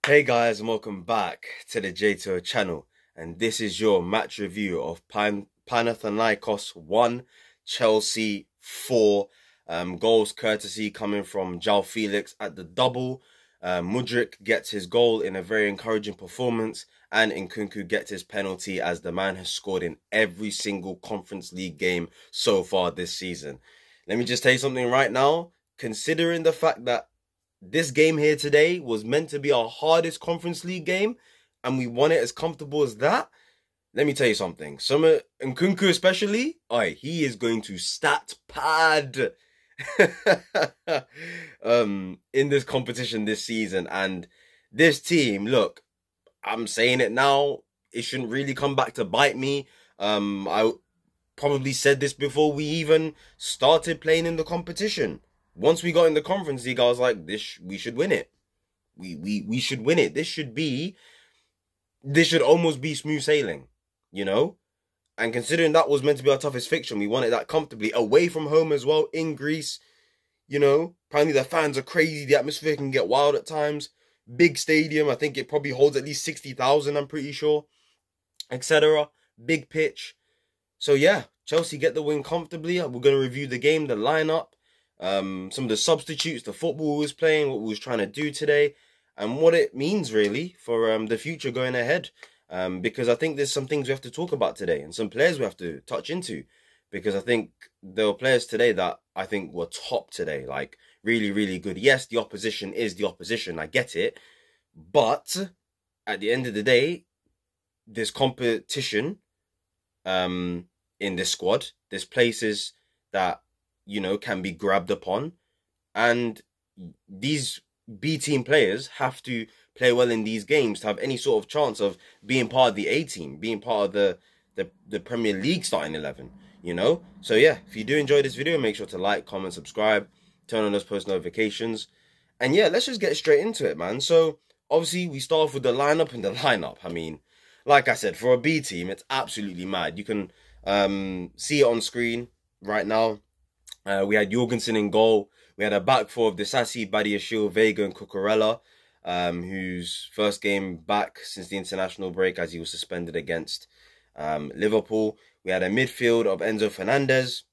Hey guys, and welcome back to the J2O channel, and this is your match review of Panathinaikos 1, Chelsea 4. Goals courtesy coming from Felix at the double. Mudryk gets his goal in a very encouraging performance, and Nkunku gets his penalty as the man has scored in every single Conference League game so far this season. Let me just tell you something right now, considering the fact that this game here today was meant to be our hardest Conference League game, and we won it as comfortable as that. Let me tell you something. Nkunku especially, he is going to stat pad in this competition this season. And this team, look, I'm saying it now, it shouldn't really come back to bite me. I probably said this before we even started playing in the competition. Once we got in the Conference League, I was like, we should win it. We should win it. This should almost be smooth sailing, you know? And considering that was meant to be our toughest fixture, we won it that comfortably, away from home as well, in Greece, you know? Apparently the fans are crazy, the atmosphere can get wild at times. Big stadium, I think it probably holds at least 60,000, I'm pretty sure, etc. Big pitch. So yeah, Chelsea get the win comfortably. We're going to review the game, the lineup, some of the substitutes, the football we was playing, what we was trying to do today, and what it means really for the future going ahead. Because I think there's some things we have to talk about today, and some players we have to touch into, because I think there were players today that I think were top today, like really, really good. Yes, the opposition is the opposition, I get it, but at the end of the day, there's competition in this squad. There's places that, you know, can be grabbed upon, and these B team players have to play well in these games to have any sort of chance of being part of the A team, being part of the Premier League starting 11, you know? So yeah, if you do enjoy this video, make sure to like, comment, subscribe, turn on those post notifications, and yeah, let's just get straight into it, man. So obviously we start off with the lineup, and the lineup, I mean, like I said, for a B team, it's absolutely mad. You can see it on screen right now. We had Jorgensen in goal. We had a back four of Disasi, Badiashile, Vega, and Cucurella, whose first game back since the international break, as he was suspended against Liverpool. We had a midfield of Enzo Fernandez,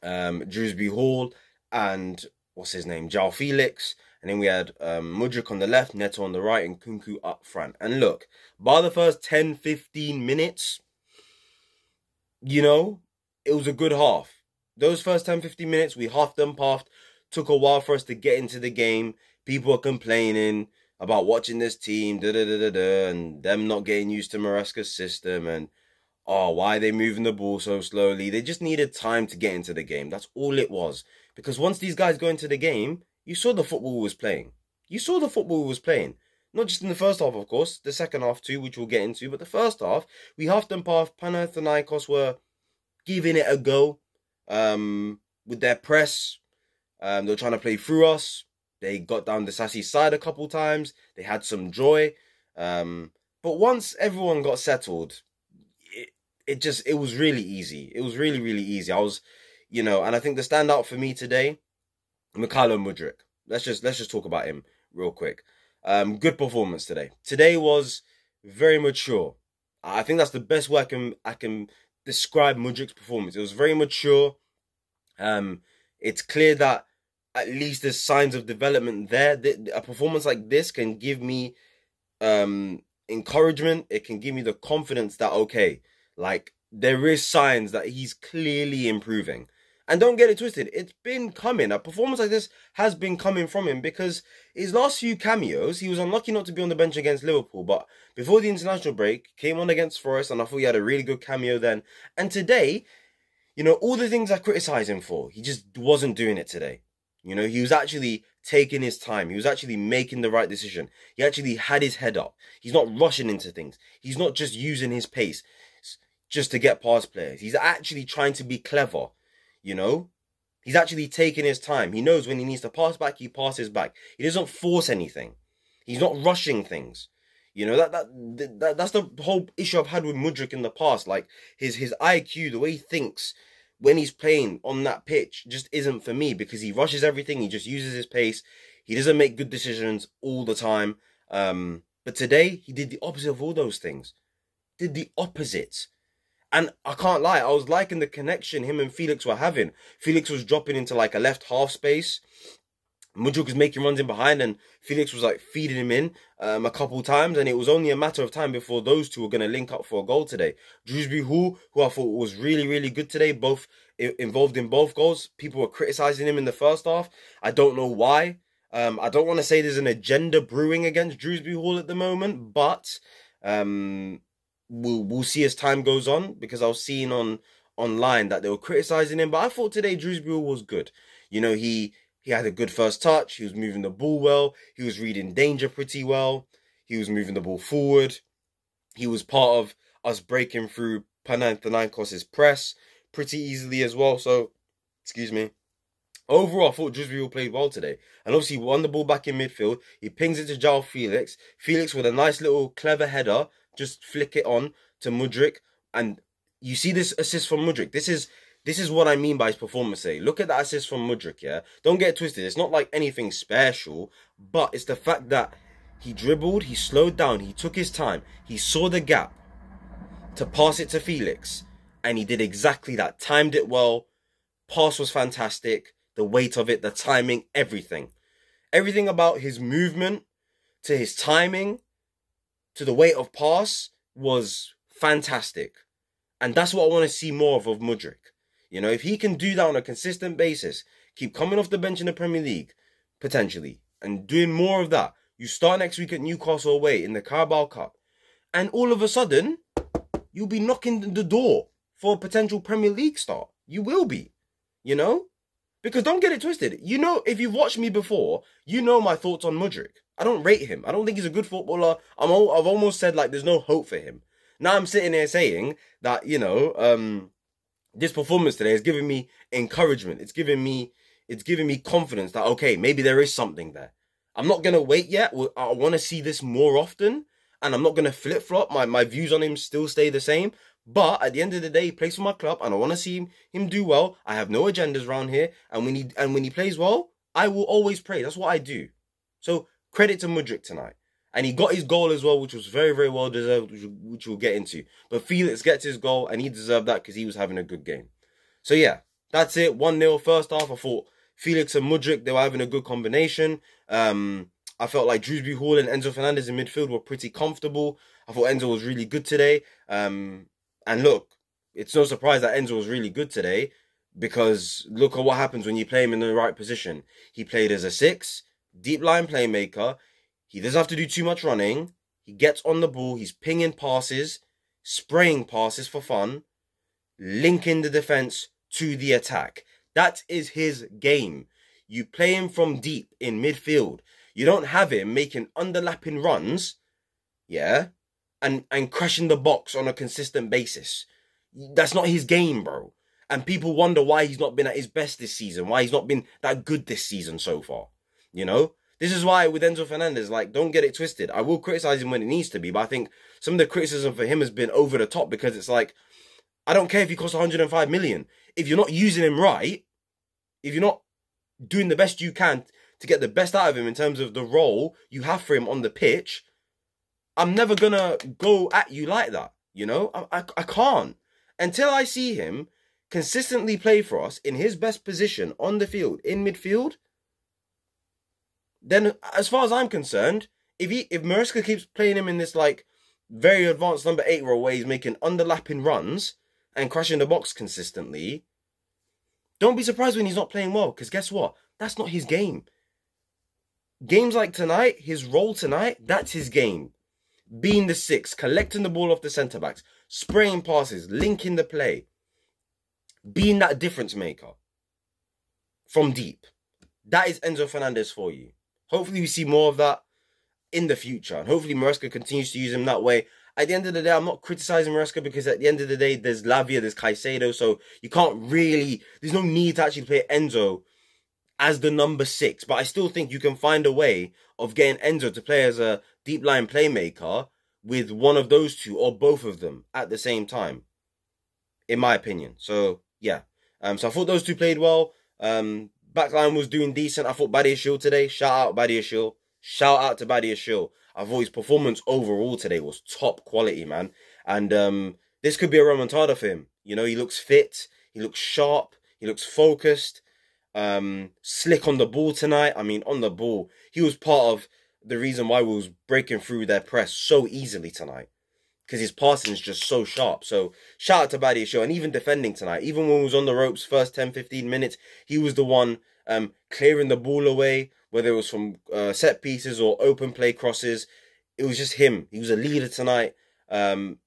Dewsbury-Hall, and what's his name, Felix. And then we had Mudryk on the left, Neto on the right, and Nkunku up front. And look, by the first 10-15 minutes, you know, it was a good half. Those first 10-15 minutes, we huffed and puffed. Took a while for us to get into the game. People are complaining about watching this team, and them not getting used to Maresca's system, and why are they moving the ball so slowly? They just needed time to get into the game. That's all it was. Because once these guys go into the game, you saw the football was playing. You saw the football was playing. Not just in the first half, of course. The second half too, which we'll get into. But the first half, we huffed and puffed. Panathinaikos were giving it a go with their press. They were trying to play through us. They got down the Sassy side a couple times. They had some joy. But once everyone got settled, it was really easy. It was really, really easy. I was, you know, and I think the standout for me today, Mykhailo Mudryk. Let's just talk about him real quick. Good performance today. Today was very mature. I think that's the best way I can describe Mudryk's performance. It was very mature. It's clear that at least there's signs of development there. A performance like this can give me encouragement. It can give me the confidence that, okay, like, there is signs that he's clearly improving. And don't get it twisted, it's been coming. A performance like this has been coming from him, because his last few cameos, he was unlucky not to be on the bench against Liverpool, but before the international break, came on against Forest, and I thought he had a really good cameo then. And today, you know, all the things I criticize him for, he just wasn't doing it today. You know, he was actually taking his time. He was actually making the right decision. He actually had his head up. He's not rushing into things. He's not just using his pace just to get past players. He's actually trying to be clever, you know? He's actually taking his time. He knows when he needs to pass back, he passes back. He doesn't force anything. He's not rushing things. You know, that's the whole issue I've had with Mudryk in the past. Like, his IQ, the way he thinks when he's playing on that pitch just isn't for me, because he rushes everything. He just uses his pace. He doesn't make good decisions all the time. But today, he did the opposite of all those things. Did the opposite. And I can't lie, I was liking the connection him and Felix were having. Felix was dropping into like a left half space. Mudryk was making runs in behind, and Felix was like feeding him in a couple times, and it was only a matter of time before those two were going to link up for a goal today. Dewsbury-Hall, who I thought was really, really good today, both involved in both goals. People were criticising him in the first half. I don't know why. I don't want to say there's an agenda brewing against Dewsbury-Hall at the moment, but we'll see as time goes on, because I was seeing online that they were criticising him, but I thought today Dewsbury-Hall was good. You know, he had a good first touch. He was moving the ball well. He was reading danger pretty well. He was moving the ball forward. He was part of us breaking through Panathinaikos' press pretty easily as well. So, excuse me. Overall, I thought Dewsbury-Hall played well today. And obviously, he won the ball back in midfield. He pings it to João Felix. Felix with a nice little clever header. Just flick it on to Mudryk. And you see this assist from Mudryk. This is what I mean by his performance today. Look at that assist from Mudryk, yeah? Don't get it twisted. It's not like anything special, but it's the fact that he dribbled, he slowed down, he took his time, he saw the gap to pass it to Felix, and he did exactly that. Timed it well, pass was fantastic, the weight of it, the timing, everything. Everything about his movement, to his timing, to the weight of pass was fantastic. And that's what I want to see more of Mudryk. You know, if he can do that on a consistent basis, keep coming off the bench in the Premier League, potentially, and doing more of that, you start next week at Newcastle away in the Carabao Cup, and all of a sudden, you'll be knocking the door for a potential Premier League start. You will be, you know? Because don't get it twisted. You know, if you've watched me before, you know my thoughts on Mudryk. I don't rate him. I don't think he's a good footballer. I've almost said, like, there's no hope for him. Now I'm sitting here saying that, you know, this performance today has given me encouragement. It's given me confidence that, okay, maybe there is something there. I'm not going to wait yet. I want to see this more often, and I'm not going to flip-flop. My views on him still stay the same. But at the end of the day, he plays for my club, and I want to see him do well. I have no agendas around here, and when he plays well, I will always pray. That's what I do. So credit to Mudryk tonight. And he got his goal as well, which was very, very well deserved, which we'll get into. But Felix gets his goal, and he deserved that because he was having a good game. So yeah, that's it. 1-0 first half. I thought Felix and Mudryk, they were having a good combination. I felt like Dewsbury-Hall and Enzo Fernandez in midfield were pretty comfortable. I thought Enzo was really good today. And look, it's no surprise that Enzo was really good today, because look at what happens when you play him in the right position. He played as a 6, deep line playmaker. He doesn't have to do too much running. He gets on the ball. He's pinging passes, spraying passes for fun, linking the defense to the attack. That is his game. You play him from deep in midfield. You don't have him making underlapping runs, yeah, and crashing the box on a consistent basis. That's not his game, bro. And people wonder why he's not been at his best this season, why he's not been that good this season so far, you know? This is why with Enzo Fernandez, like, don't get it twisted. I will criticize him when it needs to be, but I think some of the criticism for him has been over the top, because it's like, I don't care if he costs 105 million. If you're not using him right, if you're not doing the best you can to get the best out of him in terms of the role you have for him on the pitch, I'm never going to go at you like that, you know? I can't. Until I see him consistently play for us in his best position on the field, in midfield, then as far as I'm concerned, if Maresca keeps playing him in this like very advanced number 8 role where he's making underlapping runs and crashing the box consistently, don't be surprised when he's not playing well, because guess what? That's not his game. Games like tonight, his role tonight, that's his game. Being the 6, collecting the ball off the centre-backs, spraying passes, linking the play, being that difference maker from deep. That is Enzo Fernandez for you. Hopefully we see more of that in the future. And hopefully Maresca continues to use him that way. At the end of the day, I'm not criticizing Maresca, because at the end of the day, there's Lavia, there's Caicedo. So you can't really, there's no need to actually play Enzo as the number 6. But I still think you can find a way of getting Enzo to play as a deep line playmaker with one of those two or both of them at the same time, in my opinion. So yeah, so I thought those two played well. Backline was doing decent. I thought Badiashile today, shout out Badiashile. Shout out to Badiashile. I thought his performance overall today was top quality, man. And this could be a remontada for him. You know, he looks fit, he looks sharp, he looks focused, slick on the ball tonight. I mean, on the ball, he was part of the reason why we was breaking through their press so easily tonight. Because his passing is just so sharp. So, shout out to Badiashile. And even defending tonight, even when he was on the ropes first 10, 15 minutes, he was the one clearing the ball away, whether it was from set pieces or open play crosses. It was just him. He was a leader tonight, being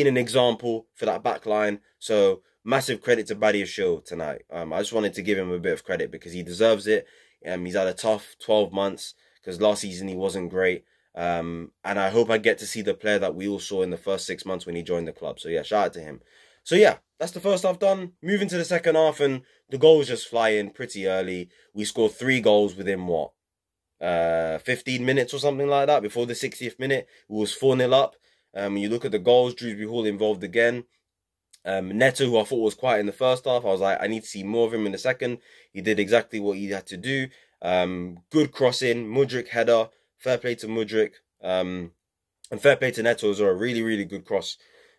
an example for that back line. So, massive credit to Badiashile tonight. I just wanted to give him a bit of credit because he deserves it. He's had a tough 12 months because last season he wasn't great. And I hope I get to see the player that we all saw in the first 6 months when he joined the club. So yeah, shout out to him. So yeah, that's the first half done. Moving to the second half, and the goals just fly in pretty early. We scored 3 goals within what? 15 minutes or something like that. Before the 60th minute, it was 4-0 up. When you look at the goals, Dewsbury-Hall involved again. Neto, who I thought was quiet in the first half, I was like, I need to see more of him in the second. He did exactly what he had to do. Good crossing, Mudryk header. Fair play to Mudryk, and fair play to Neto as well. A really, really good cross.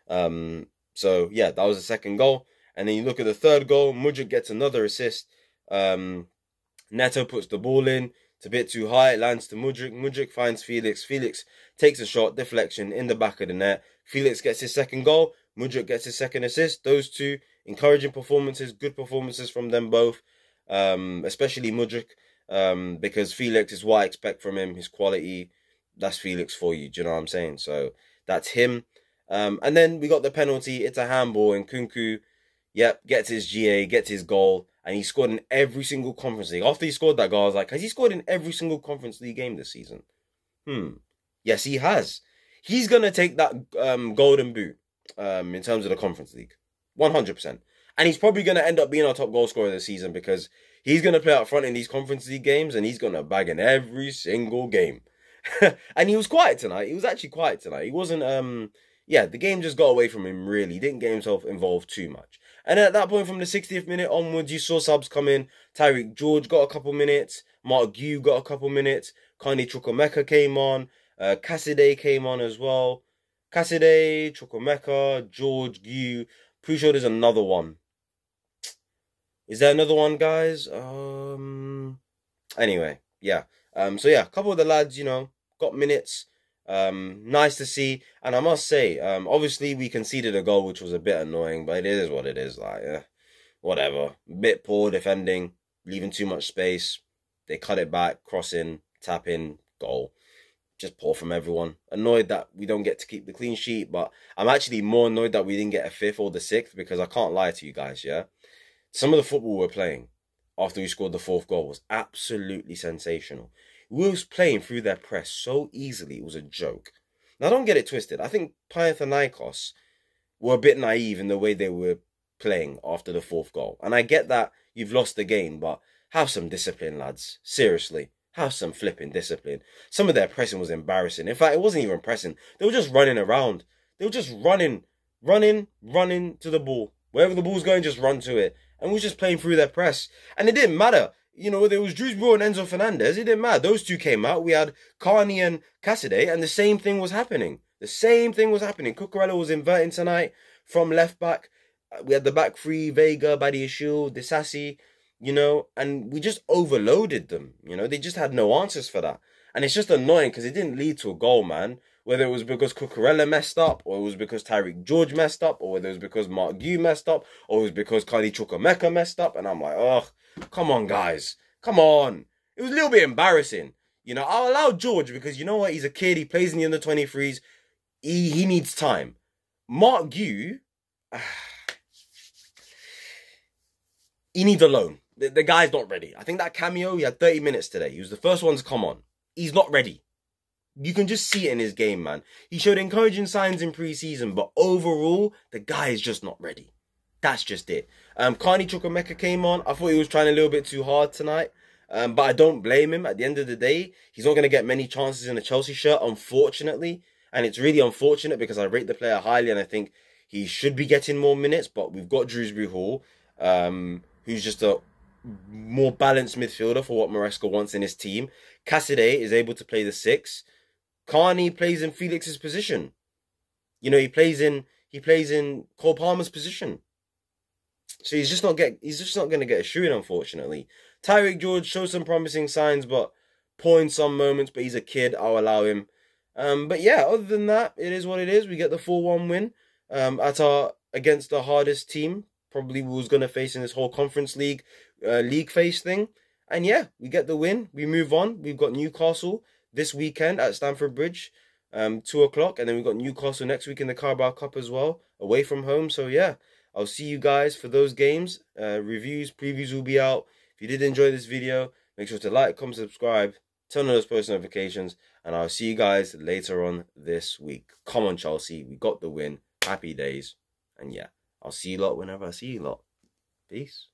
So, yeah, that was the second goal. And then you look at the third goal, Mudryk gets another assist. Neto puts the ball in. It's a bit too high. It lands to Mudryk. Mudryk finds Felix. Felix takes a shot, deflection in the back of the net. Felix gets his second goal. Mudryk gets his second assist. Those two encouraging performances, good performances from them both, especially Mudryk. Because Felix is what I expect from him, his quality. That's Felix for you, do you know what I'm saying? So that's him. And then we got the penalty. It's a handball, and Kunku, yep, gets his GA, gets his goal, and he scored in every single Conference League. After he scored that goal, I was like, has he scored in every single Conference League game this season? Yes, he has. He's going to take that golden boot in terms of the Conference League. 100%. And he's probably going to end up being our top goal scorer this season because he's going to play out front in these Conference League games and he's going to bag in every single game. And he was quiet tonight. He was actually quiet tonight. He wasn't, yeah, the game just got away from him, really. He didn't get himself involved too much. And at that point, from the 60th minute onwards, you saw subs come in. Tyreek George got a couple minutes. Mark Gue got a couple minutes. Kani Chukwuemeka came on. Cassidy came on as well. Cassidy, Chukwuemeka, George, Gue. Pretty sure there's another one. Is there another one, guys? Anyway, yeah. So yeah, a couple of the lads, you know, got minutes. Nice to see. And I must say, obviously we conceded a goal, which was a bit annoying, but it is what it is. Like, whatever. Bit poor defending, leaving too much space. They cut it back, cross in, tap in, goal. Just poor from everyone. Annoyed that we don't get to keep the clean sheet, but I'm actually more annoyed that we didn't get a 5th or the 6th because I can't lie to you guys, yeah? Some of the football we're playing after we scored the 4th goal was absolutely sensational. We was playing through their press so easily, it was a joke. Now, don't get it twisted. I think Panathinaikos were a bit naive in the way they were playing after the 4th goal. And I get that you've lost the game, but have some discipline, lads. Seriously, have some flipping discipline. Some of their pressing was embarrassing. In fact, it wasn't even pressing. They were just running around. They were just running to the ball. Wherever the ball's going, just run to it. And we were just playing through their press. And it didn't matter. You know, there was Dewsbury and Enzo Fernandez. It didn't matter. Those two came out. We had Carney and Cassidy. And the same thing was happening. The same thing was happening. Cucurella was inverting tonight from left back. We had the back three, Vega, Badiashile, Disasi, you know. And we just overloaded them. You know, they just had no answers for that. And it's just annoying because it didn't lead to a goal, man. Whether it was because Cucurella messed up, or it was because Tyreek George messed up, or whether it was because Mark Gue messed up, or it was because Kani Chukwuemeka messed up. And I'm like, oh, come on, guys. Come on. It was a little bit embarrassing. You know, I'll allow George because, you know what, he's a kid. He plays in the under-23s. He needs time. Mark Gue, he needs a loan. The guy's not ready. I think that cameo, he had 30 minutes today. He was the first one to come on. He's not ready. You can just see it in his game, man. He showed encouraging signs in pre-season, but overall, the guy is just not ready. That's just it. Kani Chukwuemeka came on. I thought he was trying a little bit too hard tonight. But I don't blame him. At the end of the day, he's not going to get many chances in a Chelsea shirt, unfortunately. And it's really unfortunate because I rate the player highly and I think he should be getting more minutes. But we've got Dewsbury-Hall, who's just a more balanced midfielder for what Maresca wants in his team. Cassidy is able to play the 6. Carney plays in Felix's position. You know, he plays in Cole Palmer's position. So he's just not going to get a shoe in, unfortunately. Tyreek George shows some promising signs, but poor in some moments. But he's a kid. I'll allow him. But yeah, other than that, it is what it is. We get the 4-1 win against the hardest team probably we was going to face in this whole conference league phase thing. And yeah, we get the win. We move on. We've got Newcastle this weekend at Stamford Bridge, 2 o'clock. And then we've got Newcastle next week in the Carabao Cup as well, away from home. So yeah, I'll see you guys for those games. Reviews, previews will be out. If you did enjoy this video, make sure to like, comment, subscribe, turn on those post notifications. And I'll see you guys later on this week. Come on, Chelsea. We got the win. Happy days. And yeah, I'll see you lot whenever I see you lot. Peace.